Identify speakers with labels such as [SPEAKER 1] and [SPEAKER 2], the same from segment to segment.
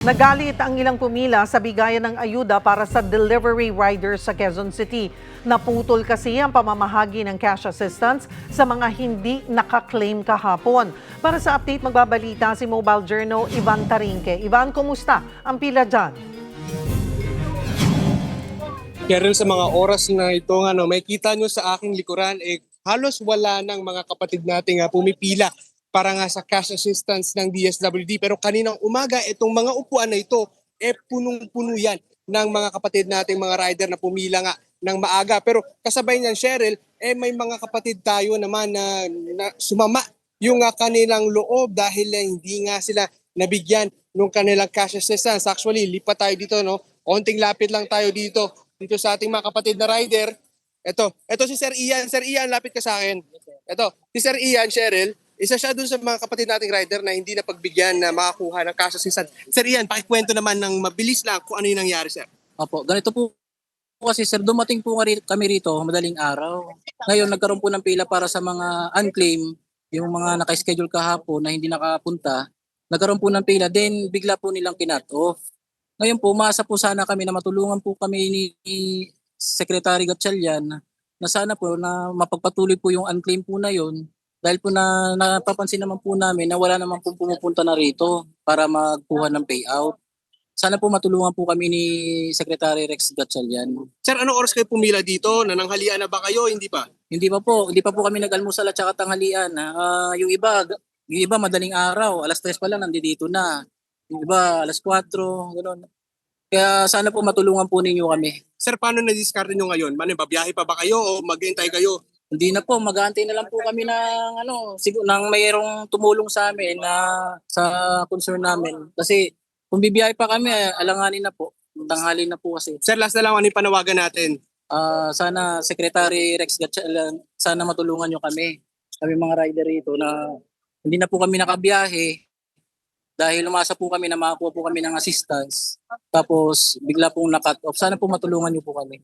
[SPEAKER 1] Nagalit ang ilang pumila sa bigayan ng ayuda para sa delivery riders sa Quezon City. Naputol kasi ang pamamahagi ng cash assistance sa mga hindi nakaklaim kahapon. Para sa update, magbabalita si Mobile Journal Ivan Tarinque. Ivan, kumusta ang pila dyan?
[SPEAKER 2] Kaya sa mga oras na ito, may kita nyo sa aking likuran, halos wala ng mga kapatid nating pumipila para nga sa cash assistance ng DSWD. Pero kaninang umaga, itong mga upuan na ito, punong-puno yan ng mga kapatid nating mga rider na pumila nga ng maaga. Pero kasabay niyan, Cheryl, may mga kapatid tayo naman na sumama yung kanilang loob dahil hindi nga sila nabigyan ng kanilang cash assistance. Actually, lipat tayo dito, no? Onting lapit lang tayo dito sa ating mga kapatid na rider. Ito si Sir Ian. Sir Ian, lapit ka sa akin. Si Sir Ian, Cheryl, isa siya dun sa mga kapatid nating rider na hindi na pagbigyan na makakuha ng cash assistance. Sir Ian, pakikwento naman ng mabilis lang kung ano yung nangyari, sir.
[SPEAKER 3] Opo, ganito po kasi sir, dumating po kami rito madaling araw. Ngayon nagkaroon po ng pila para sa mga unclaim, yung mga naka-schedule kahapon na hindi nakapunta. Nagkaroon po ng pila, then bigla po nilang kinat off. Ngayon po, umasa po sana kami na matulungan po kami ni Secretary Gatchalian na sana po na mapagpatuloy po yung unclaim po na yon. Dahil po napapansin naman po namin na wala naman po pumupunta na rito para magkuha ng payout. Sana po matulungan po kami ni Secretary Rex Gatchalian.
[SPEAKER 2] Sir, anong oras kayo pumila dito? Nananghalian na ba kayo? Hindi pa?
[SPEAKER 3] Hindi pa po kami nag-almusal at saka tanghalian. Yung iba madaling araw, alas 3 pa lang nandito na. Yung iba alas 4, gano'n. Kaya sana po matulungan po ninyo kami.
[SPEAKER 2] Sir, paano na-discard nyo ngayon? Babiyahe pa ba kayo o mag-hintay kayo?
[SPEAKER 3] Hindi na po, mag-aantay na lang po kami ng siguro nang mayroong tumulong sa amin na sa concern namin. Kasi kung bibiyahe pa kami, alanganin na po. Tanghali na po kasi.
[SPEAKER 2] Sir, last na lang, ano yung panawagan natin?
[SPEAKER 3] Sana Secretary Rex Gatchalian, sana matulungan nyo kami. Kami mga rider rito na hindi na po kami nakabiyahe dahil umasa po kami na makakuha po kami ng assistance. Tapos bigla pong na-cut off. Sana po matulungan nyo po kami.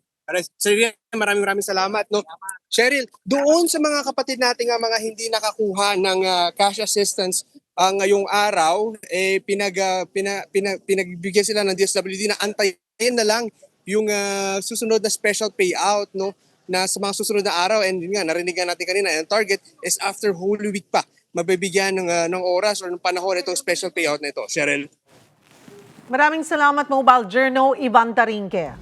[SPEAKER 2] Sir, maraming salamat. No? Cheryl, doon sa mga kapatid natin mga hindi nakakuha ng cash assistance ngayong araw, pinagbigyan sila ng DSWD na antayin na lang yung susunod na special payout, no, na sa mga susunod na araw. And yun nga, narinig natin kanina, ang target is after Holy Week pa mabibigyan ng oras o ng panahon itong special payout na ito. Cheryl.
[SPEAKER 1] Maraming salamat, Mobile Journal Ivan Tarinque.